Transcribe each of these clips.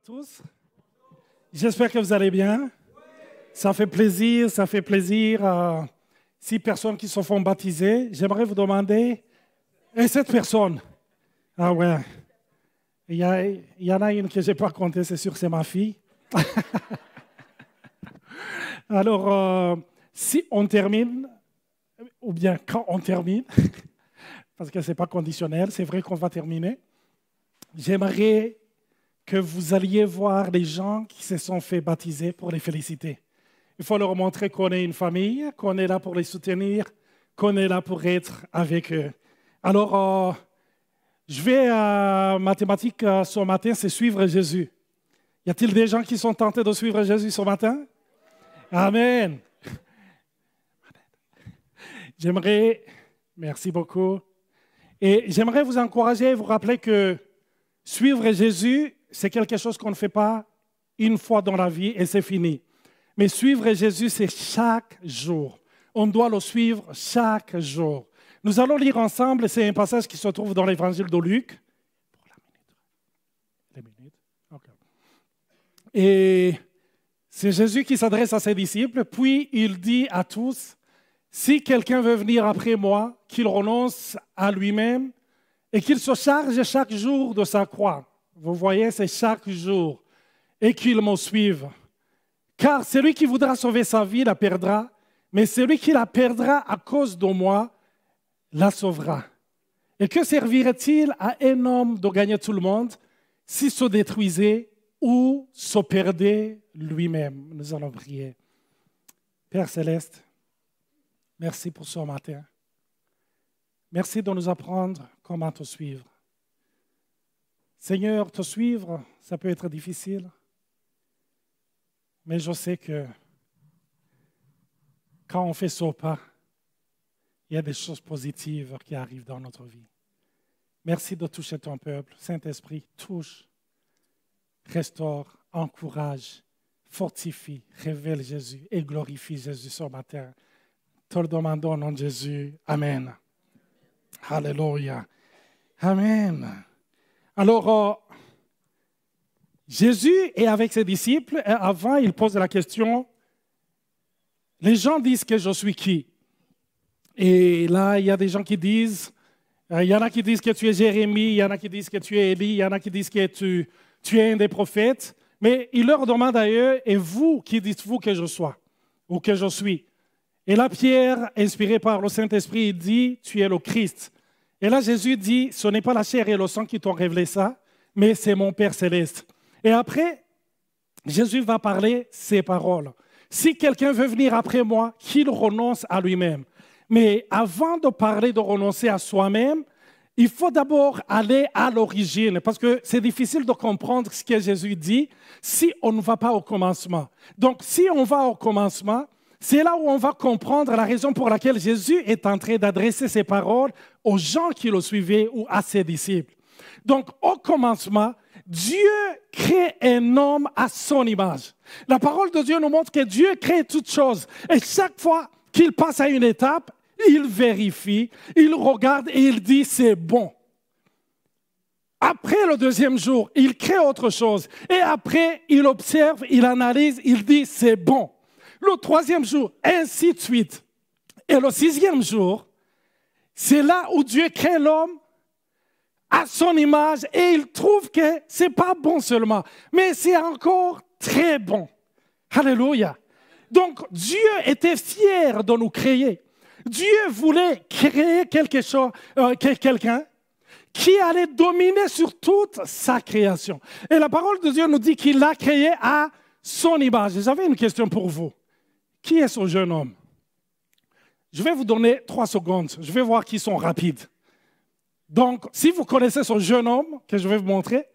tous. J'espère que vous allez bien. Ça fait plaisir, ça fait plaisir. 6 personnes qui se font baptiser. J'aimerais vous demander, et cette personne? Ah ouais, il y en a une que je n'ai pas comptée, c'est sûr, c'est ma fille. Alors, si on termine, ou bien quand on termine, parce que ce n'est pas conditionnel, c'est vrai qu'on va terminer, j'aimerais que vous alliez voir les gens qui se sont fait baptiser pour les féliciter. Il faut leur montrer qu'on est une famille, qu'on est là pour les soutenir, qu'on est là pour être avec eux. Alors, je vais à mathématiques ce matin, c'est suivre Jésus. Y a-t-il des gens qui sont tentés de suivre Jésus ce matin? Amen. Merci beaucoup. Et j'aimerais vous encourager et vous rappeler que suivre Jésus, c'est quelque chose qu'on ne fait pas une fois dans la vie et c'est fini. Mais suivre Jésus, c'est chaque jour. On doit le suivre chaque jour. Nous allons lire ensemble, c'est un passage qui se trouve dans l'évangile de Luc. Et c'est Jésus qui s'adresse à ses disciples, puis il dit à tous, « Si quelqu'un veut venir après moi, qu'il renonce à lui-même et qu'il se charge chaque jour de sa croix. » Vous voyez, c'est chaque jour. « Et qu'il me suive. Car celui qui voudra sauver sa vie la perdra, mais celui qui la perdra à cause de moi la sauvera. Et que servirait-il à un homme de gagner tout le monde s'il se détruisait ou se perdait lui-même? » Nous allons prier. Père Céleste, merci pour ce matin. Merci de nous apprendre comment te suivre. Seigneur, te suivre, ça peut être difficile, mais je sais que quand on fait ce pas, il y a des choses positives qui arrivent dans notre vie. Merci de toucher ton peuple. Saint-Esprit, touche, restaure, encourage, fortifie, révèle Jésus et glorifie Jésus ce matin. Te le demandons au nom de Jésus. Amen. Alléluia. Amen. Alors, Jésus est avec ses disciples et avant, il pose la question, les gens disent que je suis qui? Et là, il y a des gens qui disent, il y en a qui disent que tu es Jérémie, il y en a qui disent que tu es Élie, il y en a qui disent que tu es un des prophètes. Mais il leur demande à eux, et vous, qui dites-vous que je sois ou que je suis? Et là, Pierre, inspiré par le Saint-Esprit, il dit, tu es le Christ. Et là, Jésus dit, ce n'est pas la chair et le sang qui t'ont révélé ça, mais c'est mon Père céleste. Et après, Jésus va parler ces paroles. Si quelqu'un veut venir après moi, qu'il renonce à lui-même. Mais avant de parler de renoncer à soi-même, il faut d'abord aller à l'origine, parce que c'est difficile de comprendre ce que Jésus dit si on ne va pas au commencement. Donc, si on va au commencement, c'est là où on va comprendre la raison pour laquelle Jésus est en train d'adresser ses paroles aux gens qui le suivaient ou à ses disciples. Donc, au commencement, Dieu crée un homme à son image. La parole de Dieu nous montre que Dieu crée toutes choses. Et chaque fois qu'il passe à une étape, il vérifie, il regarde et il dit c'est bon. Après le deuxième jour, il crée autre chose. Et après, il observe, il analyse, il dit c'est bon. Le troisième jour, ainsi de suite. Et le 6e jour, c'est là où Dieu crée l'homme à son image et il trouve que ce n'est pas bon seulement, mais c'est encore très bon. Alléluia. Donc, Dieu était fier de nous créer. Dieu voulait créer quelqu'un qui allait dominer sur toute sa création. Et la parole de Dieu nous dit qu'il l'a créé à son image. J'avais une question pour vous. Qui est ce jeune homme? Je vais vous donner 3 secondes. Je vais voir qui sont rapides. Donc, si vous connaissez ce jeune homme que je vais vous montrer,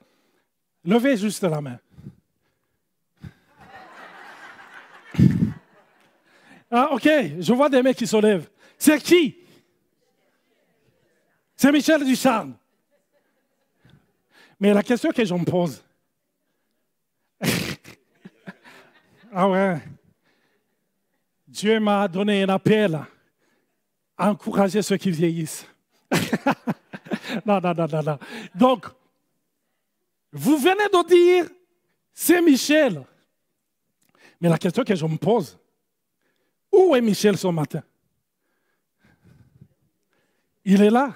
levez juste la main. Ah, OK, je vois des mecs qui se lèvent. C'est qui? C'est Michel Ducharme. Mais la question que je me pose, ah ouais, Dieu m'a donné un appel à encourager ceux qui vieillissent. Non. Donc, vous venez de dire, c'est Michel. Mais la question que je me pose, où est Michel ce matin? Il est là.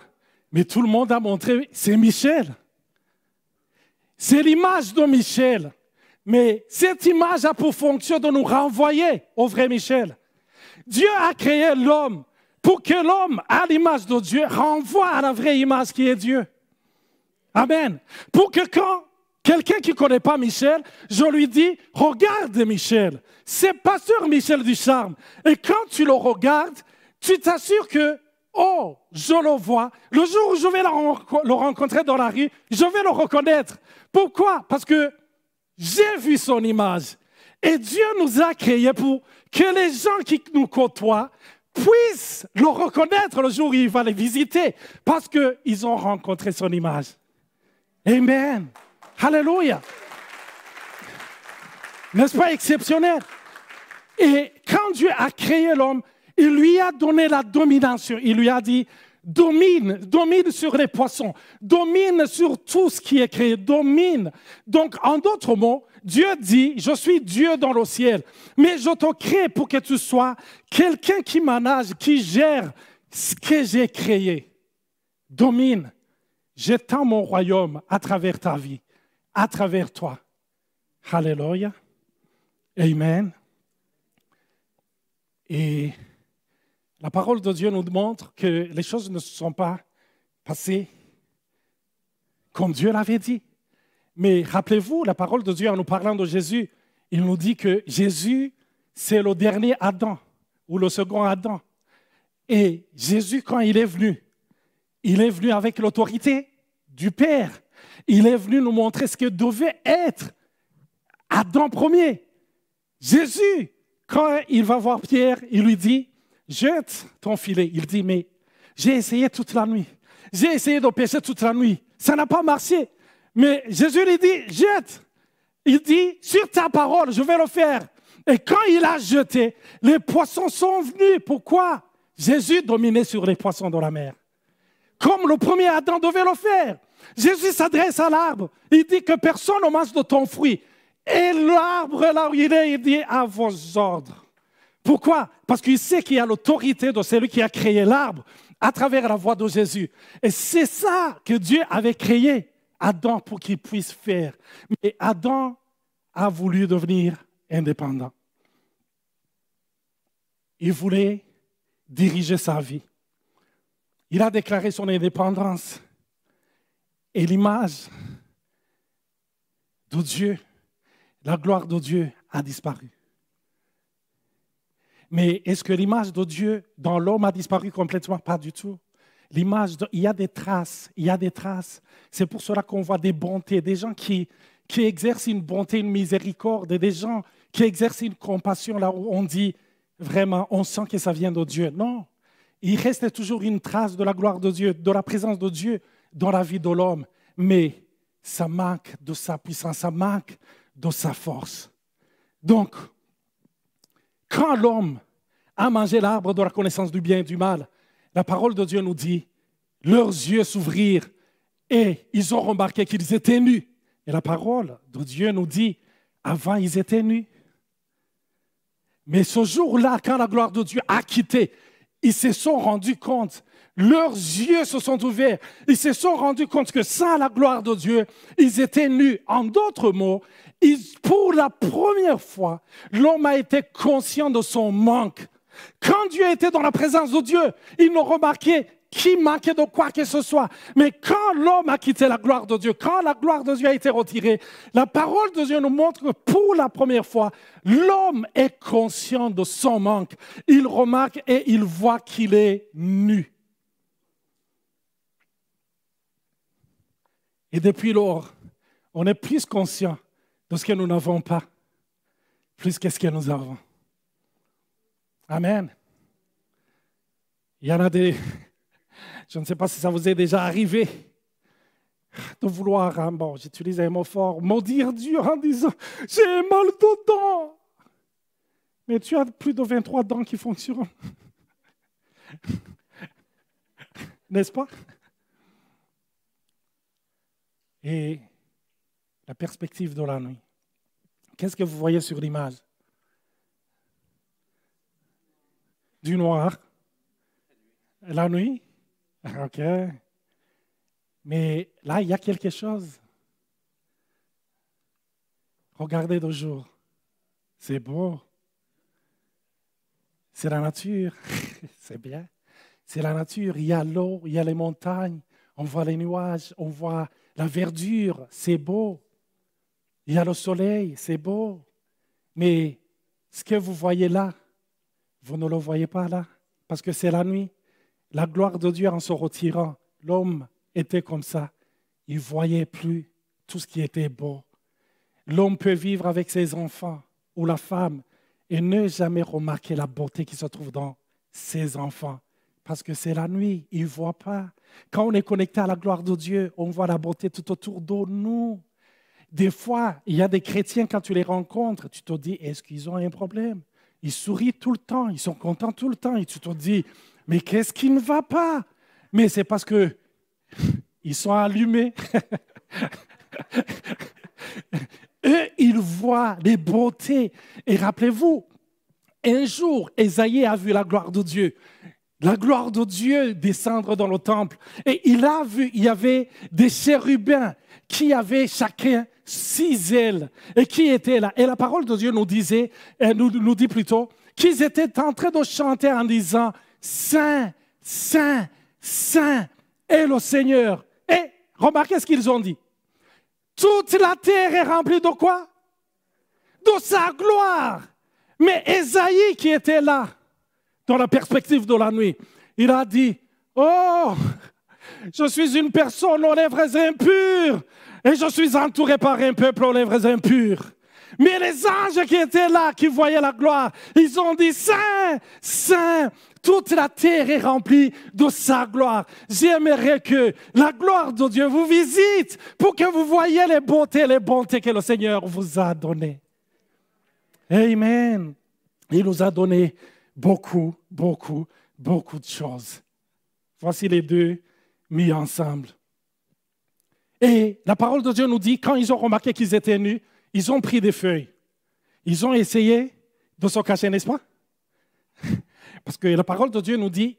Mais tout le monde a montré, c'est Michel. C'est l'image de Michel. Mais cette image a pour fonction de nous renvoyer au vrai Michel. Dieu a créé l'homme pour que l'homme, à l'image de Dieu, renvoie à la vraie image qui est Dieu. Amen. Pour que quand quelqu'un qui ne connaît pas Michel, je lui dis, regarde Michel. C'est pasteur Michel Ducharme. Et quand tu le regardes, tu t'assures que, oh, je le vois. Le jour où je vais le rencontrer dans la rue, je vais le reconnaître. Pourquoi? Parce que j'ai vu son image. Et Dieu nous a créés pour que les gens qui nous côtoient puissent le reconnaître le jour où il va les visiter. Parce qu'ils ont rencontré son image. Amen. Alléluia. N'est-ce pas exceptionnel? Et quand Dieu a créé l'homme, il lui a donné la domination. Il lui a dit, domine sur les poissons, domine sur tout ce qui est créé, domine. Donc, en d'autres mots, Dieu dit, je suis Dieu dans le ciel, mais je te crée pour que tu sois quelqu'un qui manage, qui gère ce que j'ai créé. Domine. J'étends mon royaume à travers ta vie, à travers toi. Alléluia. Amen. Et la parole de Dieu nous montre que les choses ne se sont pas passées comme Dieu l'avait dit. Mais rappelez-vous, la parole de Dieu en nous parlant de Jésus, il nous dit que Jésus, c'est le dernier Adam ou le second Adam. Et Jésus, quand il est venu avec l'autorité du Père. Il est venu nous montrer ce que devait être Adam premier. Jésus, quand il va voir Pierre, il lui dit, jette ton filet. Il dit, mais j'ai essayé toute la nuit. J'ai essayé de pêcher toute la nuit. Ça n'a pas marché. Mais Jésus lui dit, jette. Il dit, sur ta parole, je vais le faire. Et quand il a jeté, les poissons sont venus. Pourquoi? Jésus dominait sur les poissons de la mer. Comme le premier Adam devait le faire. Jésus s'adresse à l'arbre. Il dit que personne ne mange de ton fruit. Et l'arbre, là où il est, il dit à vos ordres. Pourquoi? Parce qu'il sait qu'il y a l'autorité de celui qui a créé l'arbre à travers la voix de Jésus. Et c'est ça que Dieu avait créé Adam pour qu'il puisse faire. Mais Adam a voulu devenir indépendant. Il voulait diriger sa vie. Il a déclaré son indépendance. Et l'image de Dieu, la gloire de Dieu a disparu. Mais est-ce que l'image de Dieu dans l'homme a disparu complètement? Pas du tout. Il y a des traces, C'est pour cela qu'on voit des bontés, des gens qui exercent une bonté, une miséricorde, et des gens qui exercent une compassion là où on dit vraiment, on sent que ça vient de Dieu. Non, il reste toujours une trace de la gloire de Dieu, de la présence de Dieu dans la vie de l'homme, mais ça manque de sa puissance, ça manque de sa force. Donc, quand l'homme a mangé l'arbre de la connaissance du bien et du mal, la parole de Dieu nous dit, leurs yeux s'ouvrirent et ils ont remarqué qu'ils étaient nus. Et la parole de Dieu nous dit, avant ils étaient nus. Mais ce jour-là, quand la gloire de Dieu a quitté, ils se sont rendus compte, leurs yeux se sont ouverts, ils se sont rendus compte que sans la gloire de Dieu, ils étaient nus. En d'autres mots, pour la première fois, l'homme a été conscient de son manque. Quand Dieu était dans la présence de Dieu, il ne remarquait qu'il manquait de quoi que ce soit. Mais quand l'homme a quitté la gloire de Dieu, quand la gloire de Dieu a été retirée, la parole de Dieu nous montre que pour la première fois, l'homme est conscient de son manque. Il remarque et il voit qu'il est nu. Et depuis lors, on est plus conscient de ce que nous n'avons pas, plus que ce que nous avons. Amen. Il y en a des... Je ne sais pas si ça vous est déjà arrivé de vouloir, bon, j'utilise un mot fort, maudire Dieu en disant « j'ai mal de dents ». Mais tu as plus de 23 dents qui fonctionnent. N'est-ce pas? Et la perspective de la nuit. Qu'est-ce que vous voyez sur l'image? Du noir. La nuit? OK. Mais là, il y a quelque chose. Regardez de jour. C'est beau. C'est la nature. C'est bien. C'est la nature. Il y a l'eau, il y a les montagnes. On voit les nuages, on voit la verdure. C'est beau. Il y a le soleil, c'est beau. Mais ce que vous voyez là, vous ne le voyez pas là, parce que c'est la nuit. La gloire de Dieu en se retirant, l'homme était comme ça. Il ne voyait plus tout ce qui était beau. L'homme peut vivre avec ses enfants ou la femme et ne jamais remarquer la beauté qui se trouve dans ses enfants. Parce que c'est la nuit, il ne voit pas. Quand on est connecté à la gloire de Dieu, on voit la beauté tout autour de nous. Des fois, il y a des chrétiens, quand tu les rencontres, tu te dis, est-ce qu'ils ont un problème? Ils sourient tout le temps, ils sont contents tout le temps. Et tu te dis, mais qu'est-ce qui ne va pas? Mais c'est parce qu'ils sont allumés. Eux, ils voient les beautés. Et rappelez-vous, un jour, Ésaïe a vu la gloire de Dieu. La gloire de Dieu descendre dans le temple. Et il a vu, il y avait des chérubins qui avaient chacun 6 ailes et qui étaient là. Et la parole de Dieu nous disait, nous dit plutôt, qu'ils étaient en train de chanter en disant, Saint, Saint, Saint est le Seigneur. Et remarquez ce qu'ils ont dit. Toute la terre est remplie de quoi? De sa gloire. Mais Ésaïe qui était là, dans la perspective de la nuit, il a dit, oh, je suis une personne aux lèvres impures et je suis entouré par un peuple aux lèvres impures. Mais les anges qui étaient là, qui voyaient la gloire, ils ont dit, Saint, Saint, toute la terre est remplie de sa gloire. J'aimerais que la gloire de Dieu vous visite pour que vous voyiez les bontés que le Seigneur vous a données. Amen. Il nous a donné beaucoup, beaucoup, beaucoup de choses. Voici les deux mis ensemble. Et la parole de Dieu nous dit, quand ils ont remarqué qu'ils étaient nus, ils ont pris des feuilles. Ils ont essayé de se cacher, n'est-ce pas? Parce que la parole de Dieu nous dit,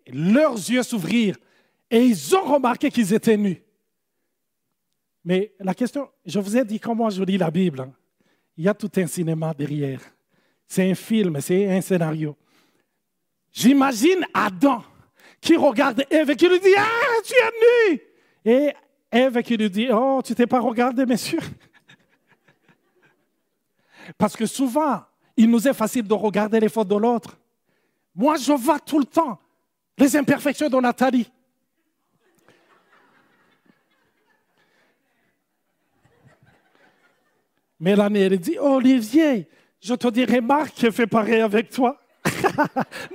leurs yeux s'ouvrirent et ils ont remarqué qu'ils étaient nus. Mais la question, je vous ai dit comment je lis la Bible. Hein. Il y a tout un cinéma derrière. C'est un film, c'est un scénario. J'imagine Adam qui regarde Ève et qui lui dit, ah, tu es nu! Et Ève qui lui dit, oh, tu t'es pas regardé, monsieur? Parce que souvent, il nous est facile de regarder les fautes de l'autre. Moi, je vois tout le temps les imperfections de Nathalie. Mélanie, elle dit, oh, Olivier, je te dirais Marc qui fait pareil avec toi.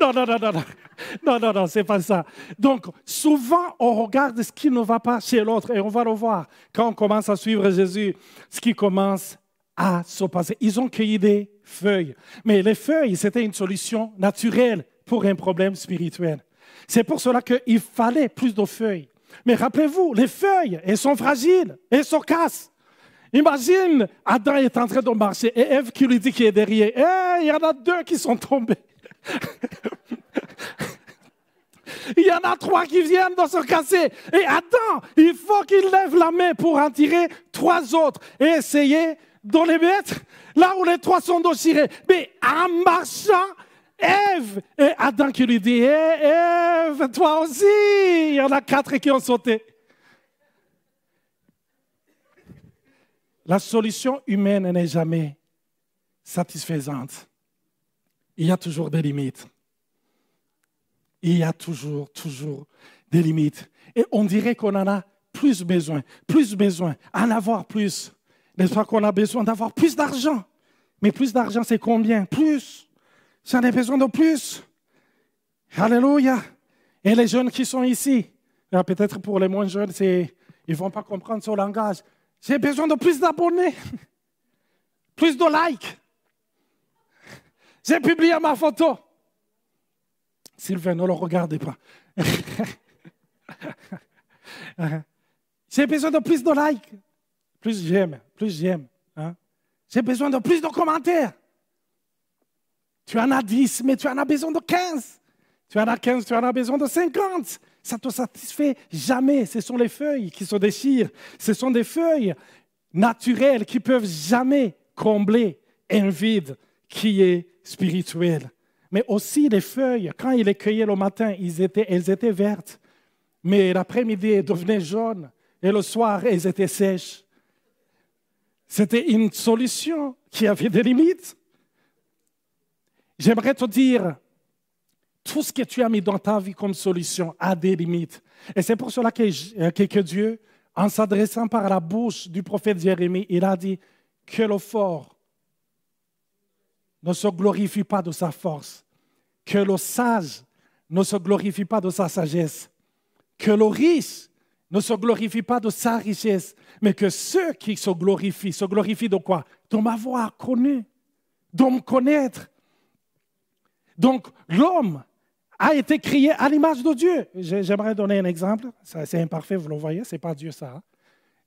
Non, c'est pas ça. Donc, souvent, on regarde ce qui ne va pas chez l'autre et on va le voir. Quand on commence à suivre Jésus, ce qui commence à se passer. Ils ont cueilli des feuilles. Mais les feuilles, c'était une solution naturelle pour un problème spirituel. C'est pour cela qu'il fallait plus de feuilles. Mais rappelez-vous, les feuilles, elles sont fragiles, elles se cassent. Imagine, Adam est en train de marcher et Ève qui lui dit qu'il est derrière. Il y en a 2 qui sont tombés. Il y en a 3 qui viennent de se casser. Et Adam, il faut qu'il lève la main pour en tirer 3 autres et essayer de les mettre là où les 3 sont déchirés. Mais en marchant, Ève, et Adam qui lui dit, Ève, toi aussi, il y en a 4 qui ont sauté. La solution humaine n'est jamais satisfaisante. Il y a toujours des limites. Il y a toujours des limites. Et on dirait qu'on en a plus besoin, en avoir plus. N'est-ce pas qu'on a besoin d'avoir plus d'argent? Mais plus d'argent, c'est combien? Plus. J'en ai besoin de plus. Alléluia. Et les jeunes qui sont ici, peut-être pour les moins jeunes, ils ne vont pas comprendre ce langage. J'ai besoin de plus d'abonnés, plus de likes. J'ai publié ma photo. Sylvain, ne le regardez pas. J'ai besoin de plus de likes. Plus j'aime. Hein? J'ai besoin de plus de commentaires. Tu en as 10, mais tu en as besoin de 15. Tu en as 15, tu en as besoin de 50. Ça ne te satisfait jamais. Ce sont les feuilles qui se déchirent. Ce sont des feuilles naturelles qui ne peuvent jamais combler un vide qui est spirituel. Mais aussi les feuilles, quand il les cueillait le matin, elles étaient vertes. Mais l'après-midi, elles devenaient jaunes. Et le soir, elles étaient sèches. C'était une solution qui avait des limites. J'aimerais te dire, tout ce que tu as mis dans ta vie comme solution a des limites. Et c'est pour cela que Dieu, en s'adressant par la bouche du prophète Jérémie, il a dit que le fort ne se glorifie pas de sa force, que le sage ne se glorifie pas de sa sagesse, que le riche ne se glorifie pas de sa richesse, mais que ceux qui se glorifient de quoi? De m'avoir connu, de me connaître. Donc, l'homme a été créé à l'image de Dieu. J'aimerais donner un exemple. C'est imparfait, vous le voyez, ce n'est pas Dieu ça.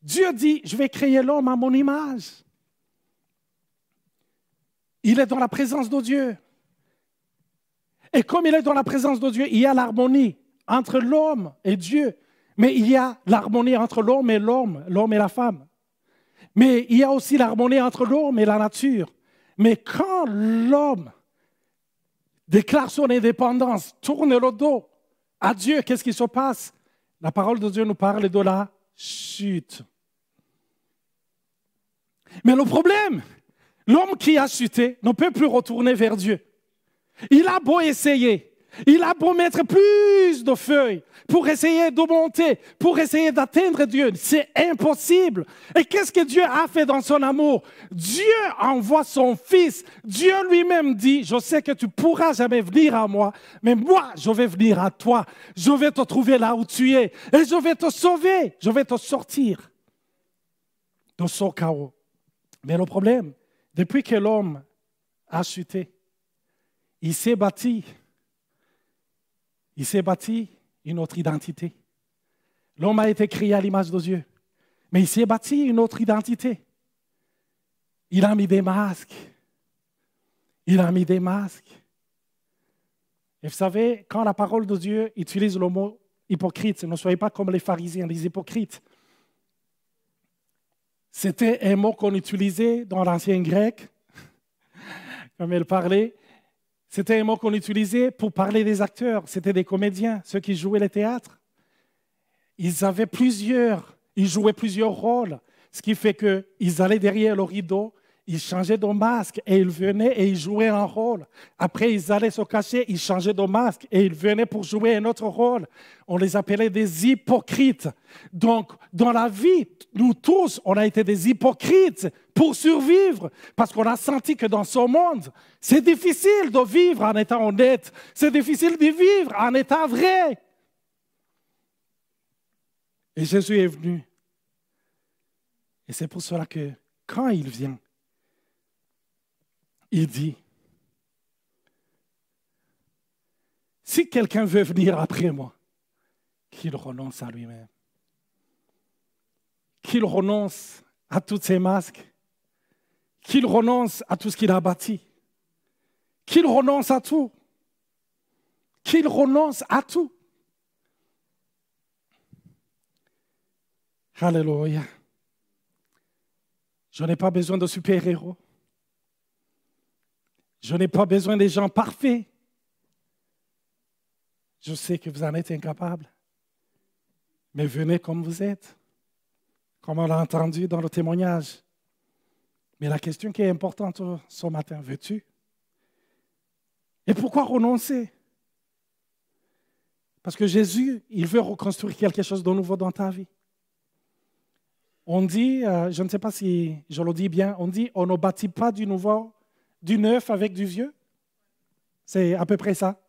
Dieu dit, je vais créer l'homme à mon image. Il est dans la présence de Dieu. Et comme il est dans la présence de Dieu, il y a l'harmonie entre l'homme et Dieu. Mais il y a l'harmonie entre l'homme et la femme. Mais il y a aussi l'harmonie entre l'homme et la nature. Mais quand l'homme déclare son indépendance, tourne le dos à Dieu, qu'est-ce qui se passe? La parole de Dieu nous parle de la chute. Mais le problème, l'homme qui a chuté ne peut plus retourner vers Dieu. Il a beau essayer, il a beau mettre plus de feuilles pour essayer de monter, pour essayer d'atteindre Dieu. C'est impossible. Et qu'est-ce que Dieu a fait dans son amour? Dieu envoie son Fils. Dieu lui-même dit, je sais que tu ne pourras jamais venir à moi, mais moi, je vais venir à toi. Je vais te trouver là où tu es et je vais te sauver. Je vais te sortir de ce chaos. Mais le problème, depuis que l'homme a chuté, il s'est bâti une autre identité. L'homme a été créé à l'image de Dieu, mais il s'est bâti une autre identité. Il a mis des masques. Il a mis des masques. Et vous savez, quand la parole de Dieu utilise le mot hypocrite, ne soyez pas comme les pharisiens, les hypocrites. C'était un mot qu'on utilisait dans l'ancien grec, comme elle parlait. C'était un mot qu'on utilisait pour parler des acteurs. C'était des comédiens, ceux qui jouaient le théâtre. Ils jouaient plusieurs rôles, ce qui fait qu'ils allaient derrière le rideau, ils changeaient de masque et ils venaient et ils jouaient un rôle. Après, ils allaient se cacher, ils changeaient de masque et ils venaient pour jouer un autre rôle. On les appelait des hypocrites. Donc, dans la vie, nous tous, on a été des hypocrites pour survivre parce qu'on a senti que dans ce monde, c'est difficile de vivre en étant honnête. C'est difficile de vivre en étant vrai. Et Jésus est venu. Et c'est pour cela que quand il vient, il dit, si quelqu'un veut venir après moi, qu'il renonce à lui-même. Qu'il renonce à tous ses masques. Qu'il renonce à tout ce qu'il a bâti. Qu'il renonce à tout. Qu'il renonce à tout. Alléluia. Je n'ai pas besoin de super-héros. Je n'ai pas besoin des gens parfaits. Je sais que vous en êtes incapables. Mais venez comme vous êtes, comme on l'a entendu dans le témoignage. Mais la question qui est importante ce matin, veux-tu? Et pourquoi renoncer? Parce que Jésus, il veut reconstruire quelque chose de nouveau dans ta vie. On dit, je ne sais pas si je le dis bien, on dit on ne bâtit pas du neuf avec du vieux. C'est à peu près ça.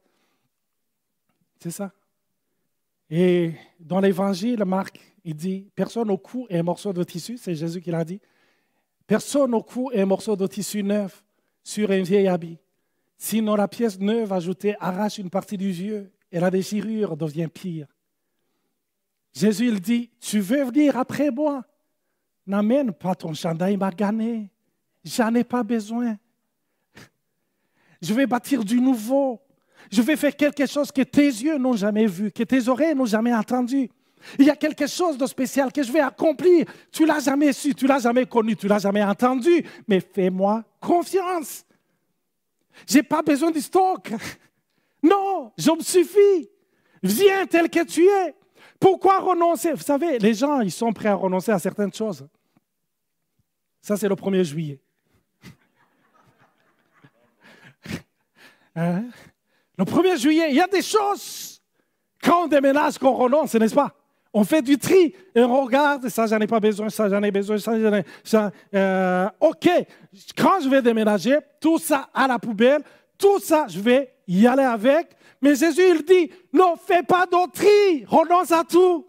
C'est ça. Et dans l'évangile, Marc, il dit, personne au cou et un morceau de tissu, c'est Jésus qui l'a dit, personne au cou et un morceau de tissu neuf sur un vieil habit. Sinon la pièce neuve ajoutée arrache une partie du vieux et la déchirure devient pire. Jésus, il dit, tu veux venir après moi? N'amène pas ton chandail magané. j'en ai pas besoin. Je vais bâtir du nouveau. Je vais faire quelque chose que tes yeux n'ont jamais vu, que tes oreilles n'ont jamais entendu. Il y a quelque chose de spécial que je vais accomplir. Tu ne l'as jamais su, tu ne l'as jamais connu, tu ne l'as jamais entendu, mais fais-moi confiance. Je n'ai pas besoin du stock. Non, je me suffis. Viens tel que tu es. Pourquoi renoncer? Vous savez, les gens, ils sont prêts à renoncer à certaines choses. Ça, c'est le 1er juillet. Hein? Le 1er juillet, il y a des choses, quand on déménage, qu'on renonce, n'est-ce pas? On fait du tri et on regarde, ça j'en ai pas besoin, ça j'en ai besoin, ça j'en ai... OK, quand je vais déménager, tout ça à la poubelle, tout ça, je vais y aller avec. Mais Jésus, il dit, non, fais pas de tri, renonce à tout.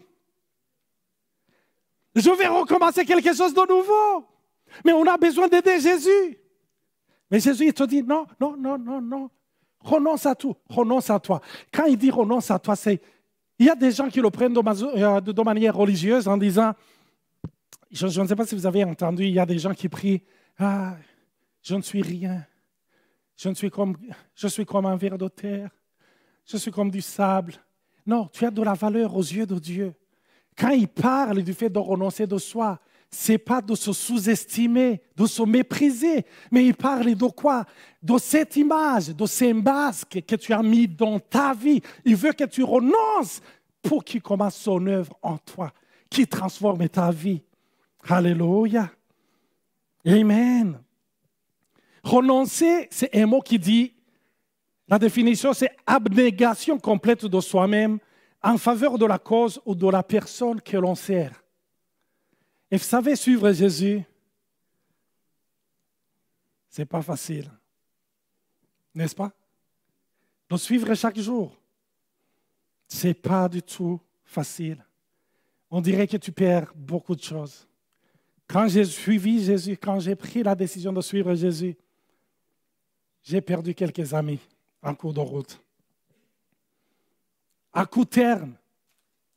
Je vais recommencer quelque chose de nouveau. Mais on a besoin d'aider Jésus. Mais Jésus, il te dit, non, non, non, non, non. Renonce à tout, renonce à toi. Quand il dit renonce à toi, c'est... Il y a des gens qui le prennent de manière religieuse en disant, je ne sais pas si vous avez entendu, il y a des gens qui prient, ah, je ne suis rien, je suis comme un ver de terre, je suis comme du sable. Non, tu as de la valeur aux yeux de Dieu. Quand il parle du fait de renoncer de soi, ce n'est pas de se sous-estimer, de se mépriser, mais il parle de quoi? De cette image, de ces masques que tu as mis dans ta vie. Il veut que tu renonces pour qu'il commence son œuvre en toi, qu'il transforme ta vie. Alléluia. Amen. Renoncer, c'est un mot qui dit, la définition, c'est abnégation complète de soi-même en faveur de la cause ou de la personne que l'on sert. Et vous savez, suivre Jésus, ce n'est pas facile. N'est-ce pas? De suivre chaque jour, ce n'est pas du tout facile. On dirait que tu perds beaucoup de choses. Quand j'ai suivi Jésus, quand j'ai pris la décision de suivre Jésus, j'ai perdu quelques amis en cours de route. À court terme,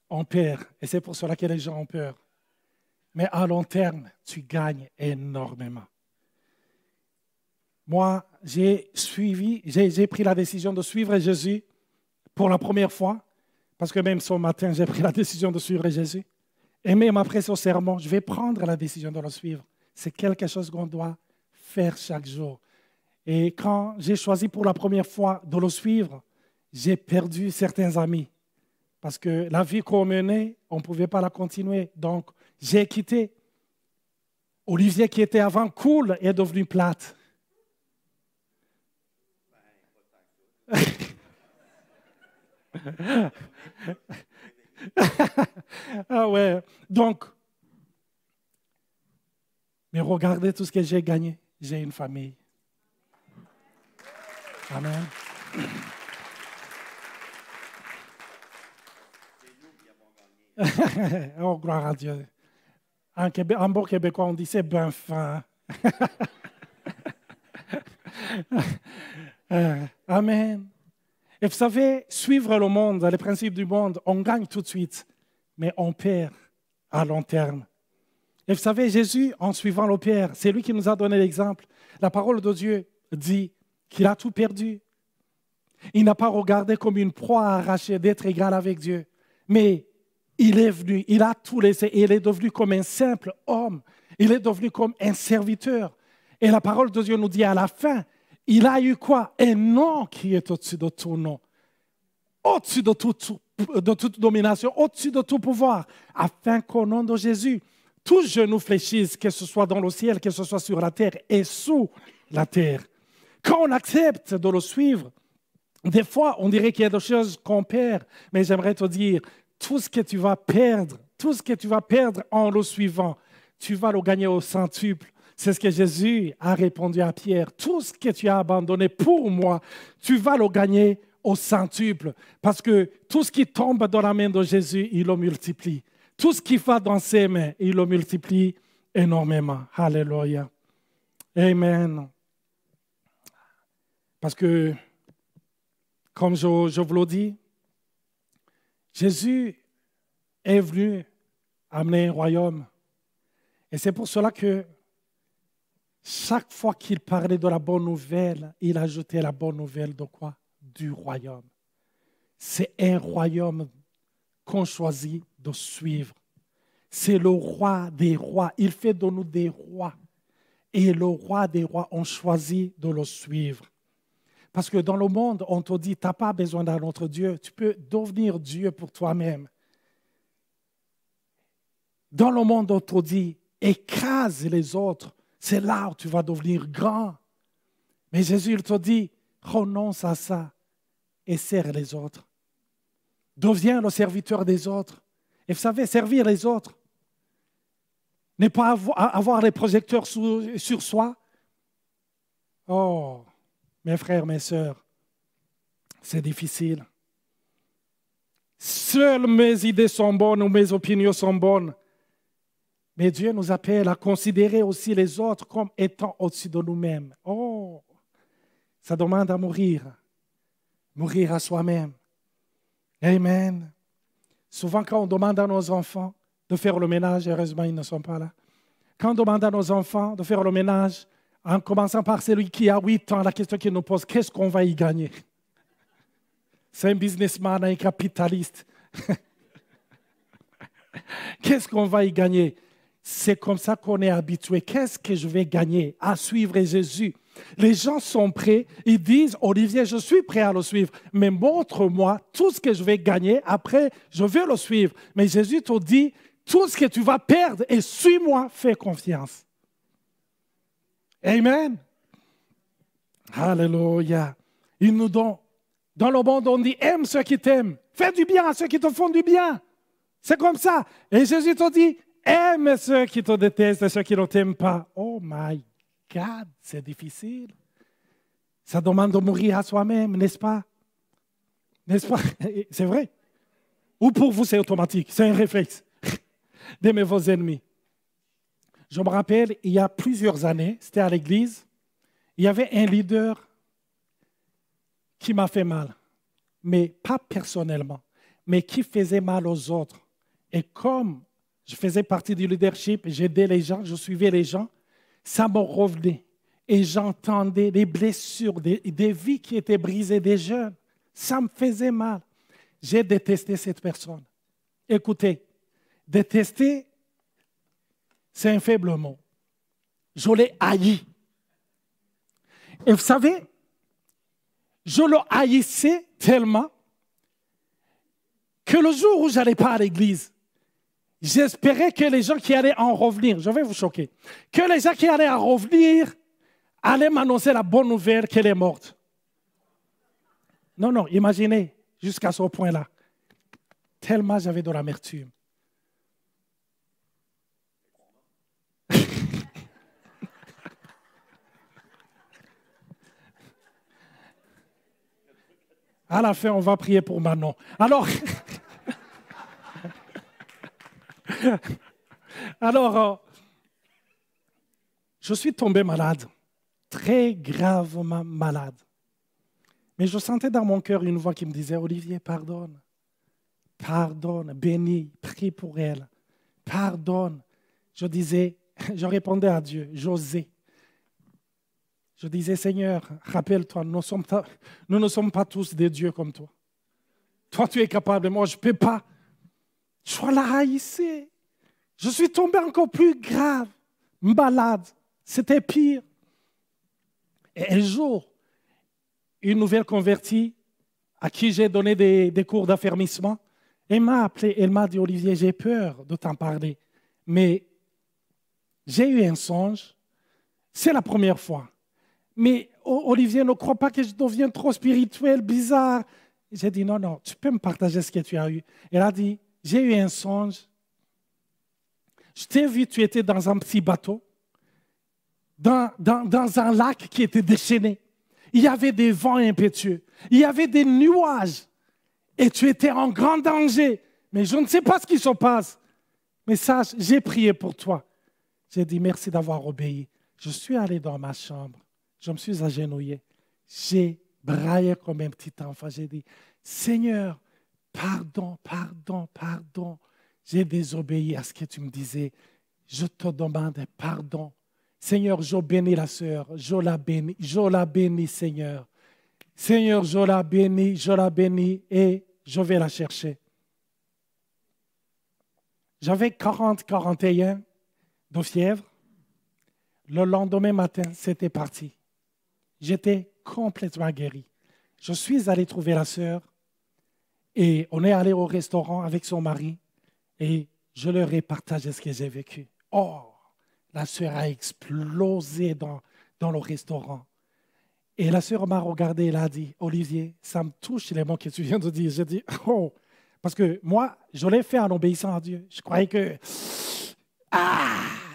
on perd. Et c'est pour cela que les gens ont peur. Mais à long terme, tu gagnes énormément. Moi, j'ai pris la décision de suivre Jésus pour la première fois, parce que même ce matin, j'ai pris la décision de suivre Jésus. Et même après ce sermon, je vais prendre la décision de le suivre. C'est quelque chose qu'on doit faire chaque jour. Et quand j'ai choisi pour la première fois de le suivre, j'ai perdu certains amis. Parce que la vie qu'on menait, on ne pouvait pas la continuer. Donc, j'ai quitté. Olivier, qui était avant cool, est devenu plate. Ah ouais. Donc, mais regardez tout ce que j'ai gagné. J'ai une famille. Amen. Oh, gloire à Dieu. En bon québécois, on dit c'est ben fin. Amen. Et vous savez, suivre le monde, les principes du monde, on gagne tout de suite, mais on perd à long terme. Et vous savez, Jésus, en suivant le Père, c'est lui qui nous a donné l'exemple. La parole de Dieu dit qu'il a tout perdu. Il n'a pas regardé comme une proie arrachée d'être égal avec Dieu, mais il est venu, il a tout laissé et il est devenu comme un simple homme. Il est devenu comme un serviteur. Et la parole de Dieu nous dit à la fin, il a eu quoi? Un nom qui est au-dessus de tout nom, au-dessus de toute domination, au-dessus de tout pouvoir, afin qu'au nom de Jésus, tous genoux fléchissent, que ce soit dans le ciel, que ce soit sur la terre et sous la terre. Quand on accepte de le suivre, des fois, on dirait qu'il y a des choses qu'on perd, mais j'aimerais te dire, tout ce que tu vas perdre en le suivant, tu vas le gagner au centuple. C'est ce que Jésus a répondu à Pierre. Tout ce que tu as abandonné pour moi, tu vas le gagner au centuple. Parce que tout ce qui tombe dans la main de Jésus, il le multiplie. Tout ce qui va dans ses mains, il le multiplie énormément. Alléluia. Amen. Parce que, comme je vous l'ai dit, Jésus est venu amener un royaume. Et c'est pour cela que Chaque fois qu'il parlait de la bonne nouvelle, il ajoutait la bonne nouvelle de quoi? Du royaume. C'est un royaume qu'on choisit de suivre. C'est le roi des rois. Il fait de nous des rois. Et le roi des rois, on choisit de le suivre. Parce que dans le monde, on te dit, tu n'as pas besoin d'un autre Dieu. Tu peux devenir Dieu pour toi-même. Dans le monde, on te dit, écrase les autres. C'est là où tu vas devenir grand. Mais Jésus, il te dit, renonce à ça et sers les autres. Deviens le serviteur des autres. Et vous savez, servir les autres. Ne pas avoir les projecteurs sur soi. Oh, mes frères, mes sœurs, c'est difficile. Seules mes idées sont bonnes ou mes opinions sont bonnes. Mais Dieu nous appelle à considérer aussi les autres comme étant au-dessus de nous-mêmes. Oh, ça demande à mourir. Mourir à soi-même. Amen. Souvent, quand on demande à nos enfants de faire le ménage, heureusement, ils ne sont pas là. Quand on demande à nos enfants de faire le ménage, en commençant par celui qui a 8 ans, la question qu'il nous pose, qu'est-ce qu'on va y gagner? C'est un businessman, un capitaliste. Qu'est-ce qu'on va y gagner? C'est comme ça qu'on est habitué. Qu'est-ce que je vais gagner à suivre Jésus? Les gens sont prêts, ils disent, Olivier, je suis prêt à le suivre, mais montre-moi tout ce que je vais gagner, après je vais le suivre. Mais Jésus te dit, tout ce que tu vas perdre et suis-moi, fais confiance. Amen. Alléluia. Il nous donne. Dans le monde, on dit, aime ceux qui t'aiment. Fais du bien à ceux qui te font du bien. C'est comme ça. Et Jésus te dit, aime ceux qui te détestent et ceux qui ne t'aiment pas. Oh my God, c'est difficile. Ça demande de mourir à soi-même, n'est-ce pas? N'est-ce pas? C'est vrai. Ou pour vous, c'est automatique. C'est un réflexe. D'aimer vos ennemis. Je me rappelle, il y a plusieurs années, c'était à l'église, il y avait un leader qui m'a fait mal. Mais pas personnellement, mais qui faisait mal aux autres. Et comme je faisais partie du leadership, j'aidais les gens, je suivais les gens, ça me revenait. Et j'entendais des blessures, des vies qui étaient brisées, des jeunes. Ça me faisait mal. J'ai détesté cette personne. Écoutez, détester, c'est un faible mot. Je l'ai haï. Et vous savez, je le haïssais tellement que le jour où je n'allais pas à l'église, j'espérais que les gens qui allaient en revenir, je vais vous choquer, que les gens qui allaient en revenir allaient m'annoncer la bonne nouvelle qu'elle est morte. Non, imaginez, jusqu'à ce point-là, tellement j'avais de l'amertume. À la fin, on va prier pour Manon. Alors, je suis tombé malade, très gravement malade. Mais je sentais dans mon cœur une voix qui me disait, Olivier, pardonne, bénis, prie pour elle, pardonne. Je répondais à Dieu, j'osais. Je disais, Seigneur, rappelle-toi, nous ne sommes pas tous des dieux comme toi. Toi, tu es capable, moi, je ne peux pas. Je la haïssais. Je suis tombé encore plus grave, malade. C'était pire. Et un jour, une nouvelle convertie à qui j'ai donné des cours d'affermissement, elle m'a appelé, elle m'a dit, Olivier, j'ai peur de t'en parler, mais j'ai eu un songe, c'est la première fois. Mais Olivier, ne crois pas que je devienne trop spirituel, bizarre. J'ai dit, non, tu peux me partager ce que tu as eu. Elle a dit, j'ai eu un songe. Je t'ai vu, tu étais dans un petit bateau, dans un lac qui était déchaîné. Il y avait des vents impétueux. Il y avait des nuages. Et tu étais en grand danger. Mais je ne sais pas ce qui se passe. Mais sache, j'ai prié pour toi. J'ai dit, merci d'avoir obéi. Je suis allé dans ma chambre. Je me suis agenouillé. J'ai braillé comme un petit enfant. J'ai dit, Seigneur, pardon. J'ai désobéi à ce que tu me disais. Je te demande pardon. Seigneur, je bénis la sœur, je la bénis, Seigneur. Seigneur, je la bénis et je vais la chercher. J'avais 41 de fièvre. Le lendemain matin, c'était parti. J'étais complètement guéri. Je suis allé trouver la sœur et on est allé au restaurant avec son mari et je leur ai partagé ce que j'ai vécu. Oh, la sœur a explosé dans le restaurant. Et la sœur m'a regardé et elle a dit, Olivier, ça me touche les mots que tu viens de dire. J'ai dit, oh, parce que moi, je l'ai fait en obéissant à Dieu. Je croyais que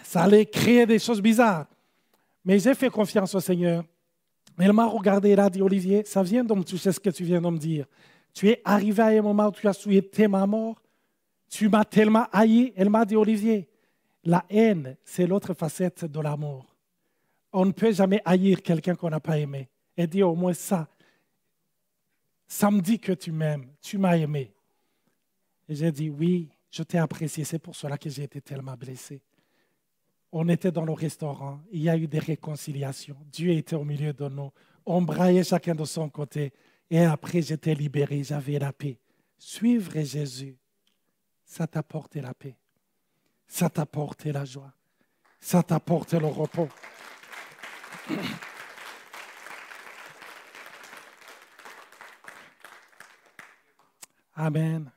ça allait créer des choses bizarres. Mais j'ai fait confiance au Seigneur. Elle m'a regardé et elle a dit, Olivier, ça vient de me toucher ce que tu viens de me dire. Tu es arrivé à un moment où tu as souhaité ma mort. Tu m'as tellement haï. Elle m'a dit, Olivier, la haine, c'est l'autre facette de l'amour. On ne peut jamais haïr quelqu'un qu'on n'a pas aimé. Et dire au moins ça. Ça me dit que tu m'aimes, tu m'as aimé. Et j'ai dit, oui, je t'ai apprécié. C'est pour cela que j'ai été tellement blessé. On était dans le restaurant. Il y a eu des réconciliations. Dieu était au milieu de nous. On braillait chacun de son côté. Et après, j'étais libéré. J'avais la paix. Suivre Jésus, ça t'a apporté la paix. Ça t'a apporté la joie. Ça t'a apporté le repos. Amen.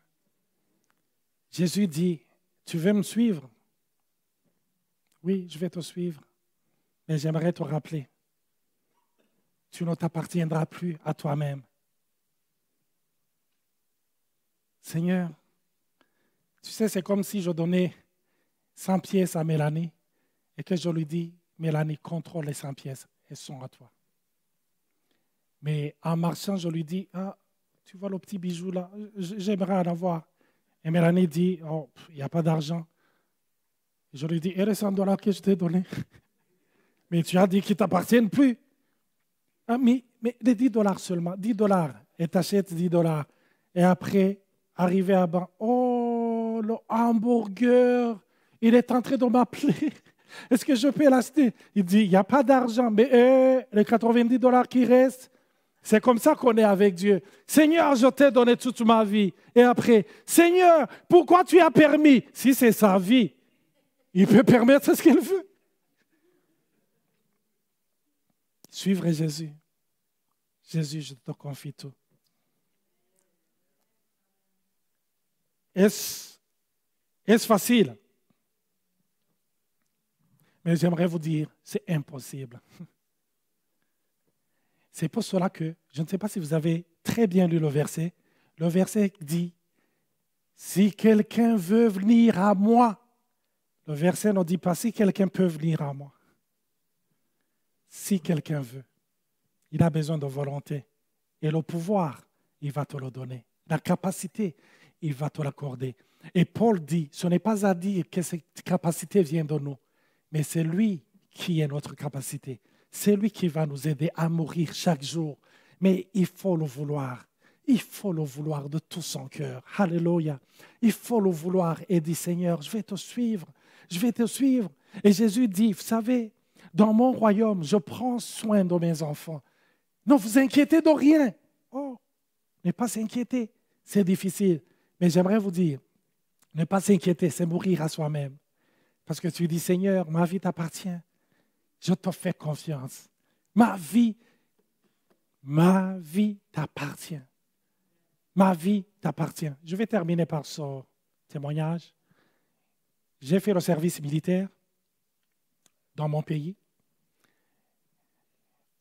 Jésus dit, tu veux me suivre? Oui, je vais te suivre. Mais j'aimerais te rappeler, tu ne t'appartiendras plus à toi-même. Seigneur, tu sais, c'est comme si je donnais 100 pièces à Mélanie et que je lui dis, Mélanie, contrôle les 100 pièces, elles sont à toi. Mais en marchant, je lui dis, ah, tu vois le petit bijou là, j'aimerais en avoir. Et Mélanie dit, oh, il n'y a pas d'argent. Je lui dis, et les $100 que je t'ai donné. Mais tu as dit qu'ils ne t'appartiennent plus. Ah, mais les $10 seulement, $10. Et tu achètes $10. Et après, arrivé à bas, oh, le hamburger, il est en train de m'appeler. Est-ce que je peux l'acheter? Il dit, il n'y a pas d'argent, mais les $90 qui restent, c'est comme ça qu'on est avec Dieu. Seigneur, je t'ai donné toute ma vie. Et après, Seigneur, pourquoi tu as permis? Si c'est sa vie, il peut permettre ce qu'il veut. Suivre Jésus. Jésus, je te confie tout. Est-ce facile? Mais j'aimerais vous dire, c'est impossible. C'est pour cela que, je ne sais pas si vous avez très bien lu le verset. Le verset dit, si quelqu'un veut venir à moi, le verset ne dit pas si quelqu'un peut venir à moi. Si quelqu'un veut, il a besoin de volonté. Et le pouvoir, il va te le donner. La capacité, il va te l'accorder. Et Paul dit, ce n'est pas à dire que cette capacité vient de nous, mais c'est lui qui est notre capacité. C'est lui qui va nous aider à mourir chaque jour. Mais il faut le vouloir. Il faut le vouloir de tout son cœur. Alléluia. Il faut le vouloir et dire, Seigneur, je vais te suivre. Je vais te suivre. Et Jésus dit, vous savez, dans mon royaume, je prends soin de mes enfants. Ne vous inquiétez de rien. Oh, ne pas s'inquiéter. C'est difficile. Mais j'aimerais vous dire, ne pas s'inquiéter, c'est mourir à soi-même. Parce que tu dis, Seigneur, ma vie t'appartient. Je te fais confiance. Ma vie t'appartient. Ma vie t'appartient. Je vais terminer par ce témoignage. J'ai fait le service militaire dans mon pays.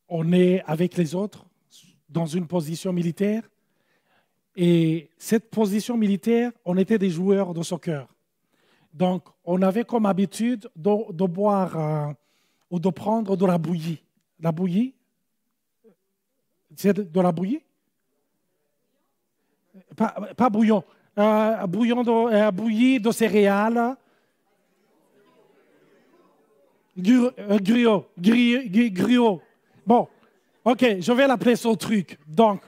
On est avec les autres dans une position militaire. Et cette position militaire, on était des joueurs de soccer. Donc, on avait comme habitude de boire ou de prendre de la bouillie. La bouillie, c'est de la bouillie? Pas bouillon. Bouillie de céréales. Griot. Bon, ok, je vais l'appeler ce truc. Donc,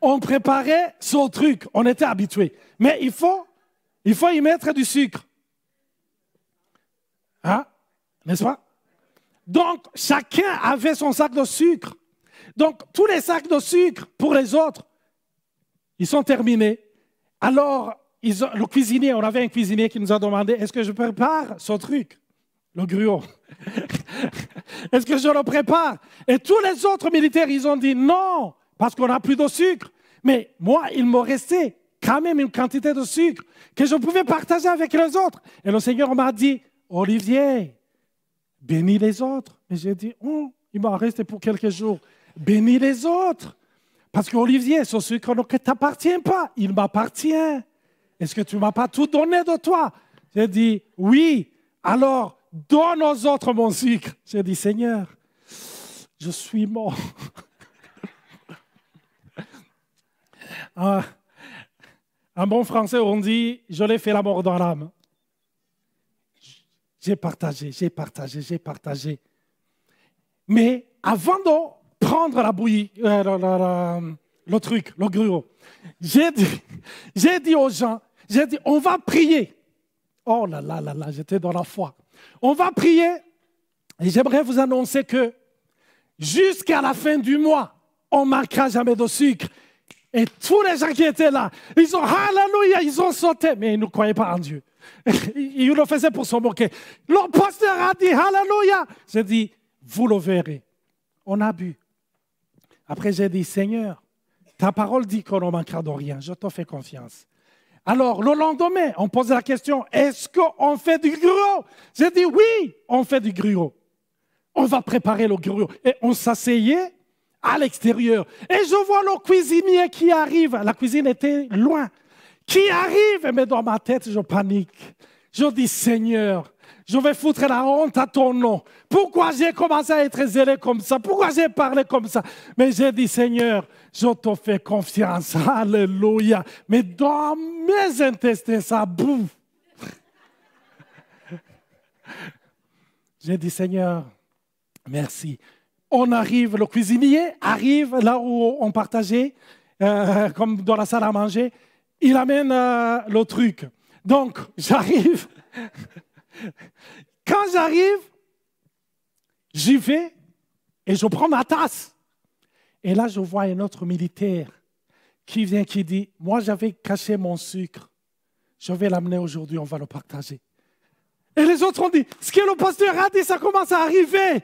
on préparait ce truc, on était habitués. Mais il faut y mettre du sucre. Hein? N'est-ce pas? Donc, chacun avait son sac de sucre. Donc, tous les sacs de sucre pour les autres, ils sont terminés. Alors, le cuisinier, on avait un cuisinier qui nous a demandé, est-ce que je prépare ce truc? Le gruau. Est-ce que je le prépare? Et tous les autres militaires, ils ont dit non, parce qu'on n'a plus de sucre. Mais moi, il me restait quand même une quantité de sucre que je pouvais partager avec les autres. Et le Seigneur m'a dit, Olivier, bénis les autres. Et j'ai dit, oh, il m'a resté pour quelques jours. Bénis les autres. Parce qu'Olivier, ce sucre ne t'appartient pas, il m'appartient. Est-ce que tu ne m'as pas tout donné de toi? J'ai dit, oui. Alors, donne aux autres mon sucre. J'ai dit, Seigneur, je suis mort. En bon français, on dit, je l'ai fait la mort dans l'âme. J'ai partagé. Mais avant de prendre la bouillie, le truc, le gruau, j'ai dit aux gens, on va prier. Oh là là là là, j'étais dans la foi. On va prier et j'aimerais vous annoncer que jusqu'à la fin du mois, on ne manquera jamais de sucre. Et tous les gens qui étaient là, ils ont Alléluia, ils ont sauté, mais ils ne croyaient pas en Dieu. Ils le faisaient pour se moquer. Le pasteur a dit Alléluia. J'ai dit, vous le verrez. On a bu. Après, j'ai dit, Seigneur, ta parole dit qu'on ne manquera de rien. Je te fais confiance. Alors, le lendemain, on pose la question, est-ce qu'on fait du gruau? J'ai dit, oui, on fait du gruau. On va préparer le gruau. Et on s'asseyait à l'extérieur. Et je vois le cuisinier qui arrive. La cuisine était loin. Qui arrive, mais dans ma tête, je panique. Je dis, Seigneur, je vais foutre la honte à ton nom. Pourquoi j'ai commencé à être zélé comme ça? Pourquoi j'ai parlé comme ça? Mais j'ai dit, Seigneur, je te fais confiance. Alléluia. Mais dans mes intestins, ça bouffe. J'ai dit, Seigneur, merci. On arrive, le cuisinier arrive là où on partageait, comme dans la salle à manger. Il amène le truc. Donc, j'arrive. Quand j'arrive, j'y vais et je prends ma tasse. Et là, je vois un autre militaire qui vient, qui dit, moi, j'avais caché mon sucre. Je vais l'amener aujourd'hui, on va le partager. Et les autres ont dit, ce que le pasteur a dit, ça commence à arriver.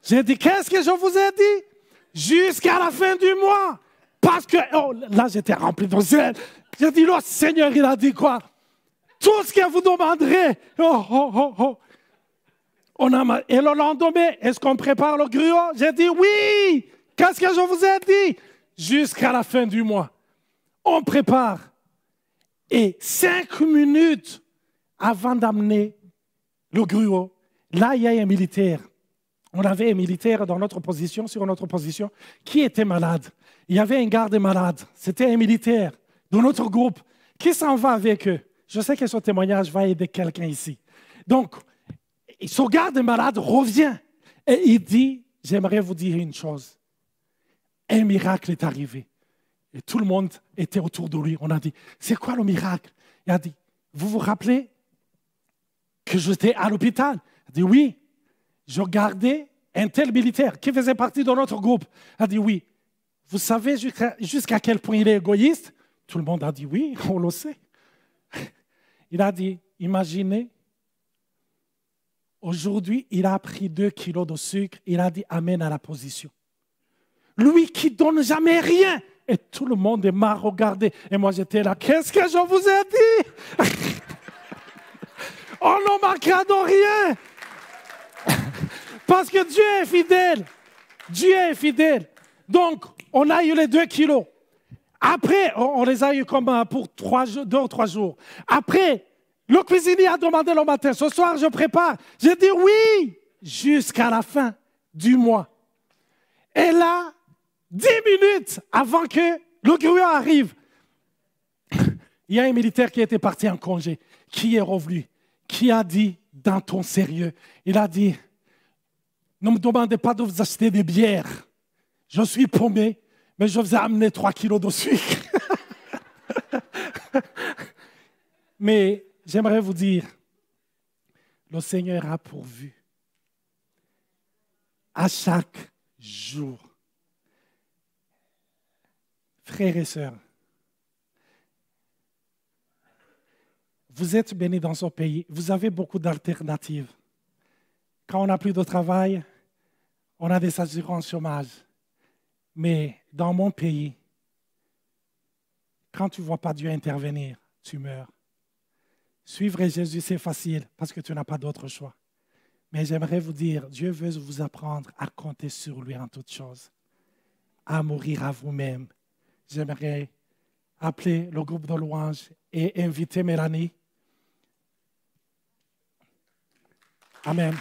J'ai dit, qu'est-ce que je vous ai dit? Jusqu'à la fin du mois. Parce que, oh, là, j'étais rempli de zèle. J'ai dit, le Seigneur, il a dit quoi? Tout ce que vous demanderez. Et le lendemain, est-ce qu'on prépare le gruau? J'ai dit, oui. Qu'est-ce que je vous ai dit? Jusqu'à la fin du mois. On prépare. Et 5 minutes avant d'amener le gruau, là, il y a un militaire. On avait un militaire dans notre position, sur notre position, qui était malade. Il y avait un garde malade. C'était un militaire de notre groupe qui s'en va avec eux. Je sais que ce témoignage va aider quelqu'un ici. Donc, ce garde malade revient et il dit, j'aimerais vous dire une chose. Un miracle est arrivé. Et tout le monde était autour de lui. On a dit, c'est quoi le miracle? Il a dit, vous vous rappelez que j'étais à l'hôpital? Il a dit, oui. Je gardais un tel militaire qui faisait partie de notre groupe. Il a dit, oui. Vous savez jusqu'à quel point il est égoïste? Tout le monde a dit, oui, on le sait. Il a dit, imaginez, aujourd'hui, il a pris 2 kilos de sucre. Il a dit, amène à la position. Lui qui ne donne jamais rien. Et tout le monde m'a regardé. Et moi, j'étais là, qu'est-ce que je vous ai dit? On ne manquera de rien. Parce que Dieu est fidèle. Dieu est fidèle. Donc, on a eu les 2 kilos. Après, on les a eu comme pour 2 ou 3 jours. Après, le cuisinier a demandé le matin, ce soir, je prépare. J'ai dit oui, jusqu'à la fin du mois. Et là, 10 minutes avant que le gruau arrive, il y a un militaire qui était parti en congé, qui est revenu, qui a dit, dans ton sérieux, il a dit, ne me demandez pas de vous acheter des bières. Je suis paumé, mais je vous ai amené 3 kilos de sucre. Mais j'aimerais vous dire, le Seigneur a pourvu. À chaque jour. Frères et sœurs, vous êtes bénis dans ce pays. Vous avez beaucoup d'alternatives. Quand on n'a plus de travail, on a des assurances chômage. Mais dans mon pays, quand tu ne vois pas Dieu intervenir, tu meurs. Suivre Jésus, c'est facile parce que tu n'as pas d'autre choix. Mais j'aimerais vous dire, Dieu veut vous apprendre à compter sur lui en toutes choses, à mourir à vous-même. J'aimerais appeler le groupe de louanges et inviter Mélanie. Amen.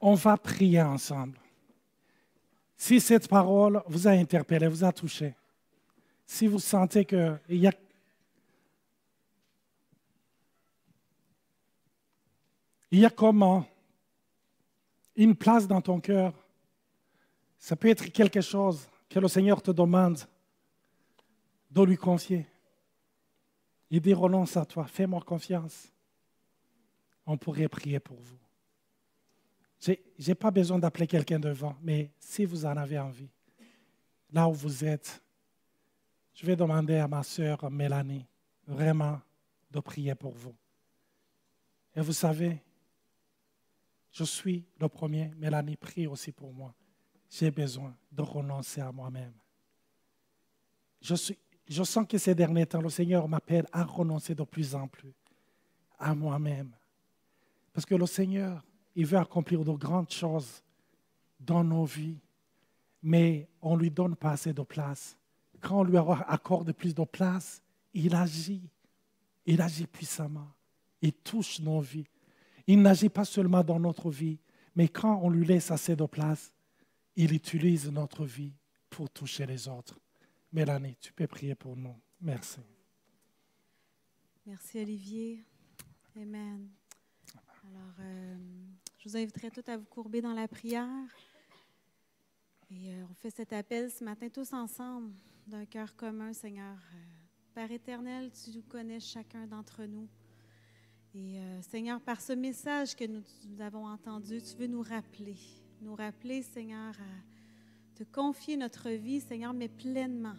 On va prier ensemble. Si cette parole vous a interpellé, vous a touché, si vous sentez qu'il y a comment une place dans ton cœur, ça peut être quelque chose que le Seigneur te demande de lui confier. Il dit, renonce à toi, fais-moi confiance. On pourrait prier pour vous. Je n'ai pas besoin d'appeler quelqu'un devant, mais si vous en avez envie, là où vous êtes, je vais demander à ma sœur Mélanie vraiment de prier pour vous. Et vous savez, je suis le premier. Mélanie prie aussi pour moi. J'ai besoin de renoncer à moi-même. Je sens que ces derniers temps, le Seigneur m'appelle à renoncer de plus en plus à moi-même. Parce que le Seigneur, il veut accomplir de grandes choses dans nos vies, mais on ne lui donne pas assez de place. Quand on lui accorde plus de place, il agit. Il agit puissamment. Il touche nos vies. Il n'agit pas seulement dans notre vie, mais quand on lui laisse assez de place, il utilise notre vie pour toucher les autres. Mélanie, tu peux prier pour nous. Merci. Merci, Olivier. Amen. Alors, je vous inviterai tous à vous courber dans la prière. Et on fait cet appel ce matin tous ensemble, d'un cœur commun, Seigneur. Père éternel, tu nous connais chacun d'entre nous. Et Seigneur, par ce message que nous avons entendu, tu veux nous rappeler, Seigneur, à te confier notre vie, Seigneur, mais pleinement,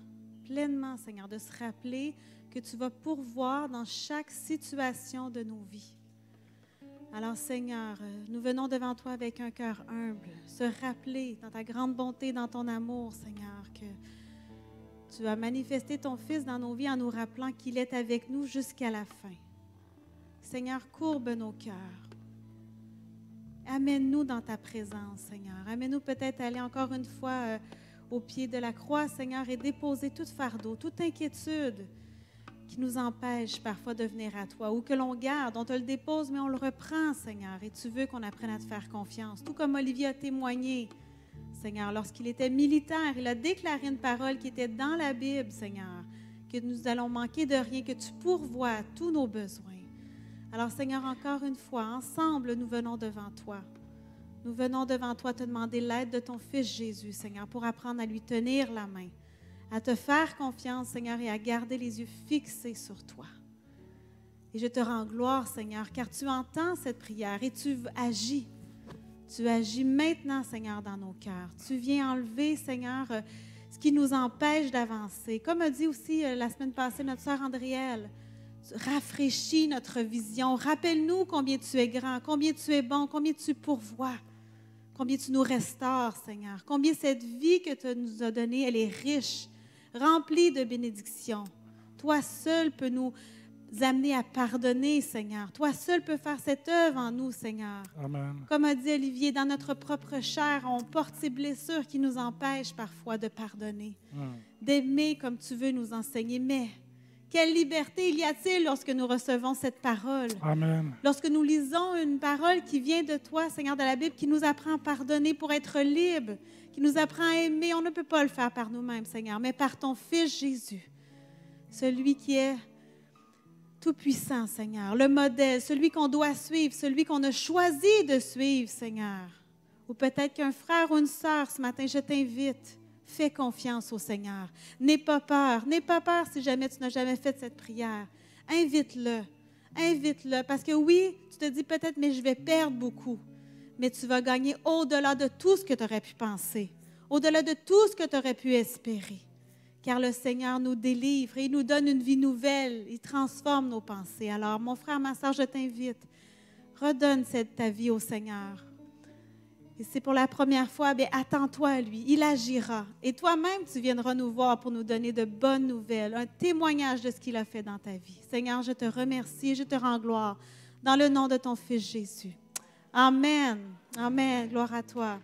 Seigneur, de se rappeler que tu vas pourvoir dans chaque situation de nos vies. Alors, Seigneur, nous venons devant toi avec un cœur humble, se rappeler dans ta grande bonté, dans ton amour, Seigneur, que tu as manifesté ton Fils dans nos vies en nous rappelant qu'il est avec nous jusqu'à la fin. Seigneur, courbe nos cœurs. Amène-nous dans ta présence, Seigneur. Amène-nous peut-être à aller encore une fois au pied de la croix, Seigneur, et déposer tout fardeau, toute inquiétude qui nous empêche parfois de venir à toi ou que l'on garde. On te le dépose, mais on le reprend, Seigneur. Et tu veux qu'on apprenne à te faire confiance. Tout comme Olivier a témoigné, Seigneur, lorsqu'il était militaire, il a déclaré une parole qui était dans la Bible, Seigneur, que nous allons manquer de rien, que tu pourvois à tous nos besoins. Alors, Seigneur, encore une fois, ensemble, nous venons devant toi. Nous venons devant toi te demander l'aide de ton Fils Jésus, Seigneur, pour apprendre à lui tenir la main, à te faire confiance, Seigneur, et à garder les yeux fixés sur toi. Et je te rends gloire, Seigneur, car tu entends cette prière et tu agis. Tu agis maintenant, Seigneur, dans nos cœurs. Tu viens enlever, Seigneur, ce qui nous empêche d'avancer. Comme a dit aussi la semaine passée notre sœur Andrielle, rafraîchis notre vision. Rappelle-nous combien tu es grand, combien tu es bon, combien tu pourvois, combien tu nous restaures, Seigneur. Combien cette vie que tu nous as donnée, elle est riche, remplie de bénédictions. Toi seul peux nous amener à pardonner, Seigneur. Toi seul peux faire cette œuvre en nous, Seigneur. Amen. Comme a dit Olivier, dans notre propre chair, on porte ces blessures qui nous empêchent parfois de pardonner, d'aimer comme tu veux nous enseigner. Mais quelle liberté il y a-t-il lorsque nous recevons cette parole? Amen. Lorsque nous lisons une parole qui vient de toi, Seigneur, de la Bible, qui nous apprend à pardonner pour être libre, qui nous apprend à aimer, on ne peut pas le faire par nous-mêmes, Seigneur, mais par ton Fils Jésus, celui qui est tout-puissant, Seigneur, le modèle, celui qu'on doit suivre, celui qu'on a choisi de suivre, Seigneur. Ou peut-être qu'un frère ou une sœur, ce matin, je t'invite, Fais confiance au Seigneur. N'aie pas peur. N'aie pas peur si jamais tu n'as jamais fait cette prière. Invite-le. Invite-le. Parce que oui, tu te dis peut-être, mais je vais perdre beaucoup. Mais tu vas gagner au-delà de tout ce que tu aurais pu penser, au-delà de tout ce que tu aurais pu espérer. Car le Seigneur nous délivre et il nous donne une vie nouvelle. Il transforme nos pensées. Alors, mon frère, ma soeur, je t'invite. Redonne ta vie au Seigneur. Et c'est pour la première fois, bien, attends-toi à lui. Il agira. Et toi-même, tu viendras nous voir pour nous donner de bonnes nouvelles, un témoignage de ce qu'il a fait dans ta vie. Seigneur, je te remercie et je te rends gloire dans le nom de ton Fils Jésus. Amen. Amen. Gloire à toi.